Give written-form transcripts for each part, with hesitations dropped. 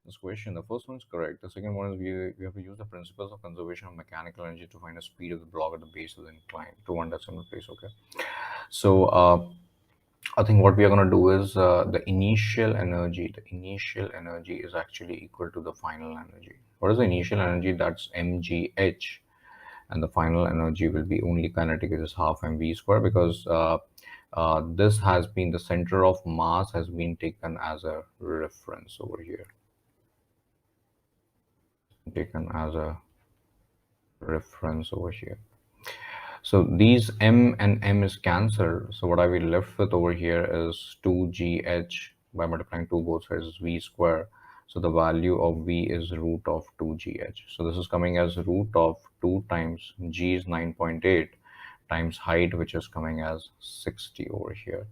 this question. The first one is correct. The second one is we have to use the principles of conservation of mechanical energy to find the speed of the block at the base of the incline to one decimal place. Okay. So I think what we are going to do is the initial energy. The initial energy is actually equal to the final energy. What is the initial energy? That's mgh, and the final energy will be only kinetic, it is half mv square, because this has been the center of mass has been taken as a reference over here, taken as a reference over here. So these m and m is cancelled. So what I will left with over here is 2gh by multiplying 2 both sides is v square. So the value of v is root of 2gh. So this is coming as root of 2 times g is 9.8 times height, which is coming as 60 over here.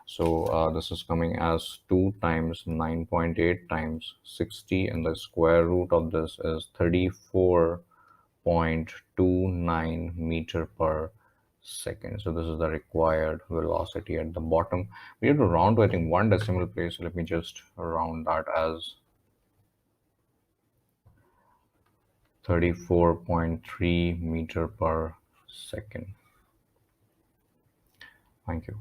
So this is coming as 2 times 9.8 times 60, and the square root of this is 34.29 meter per second. So this is the required velocity at the bottom. We have to round to, I think, one decimal place. So let me just round that as 34.3 meter per second. Thank you.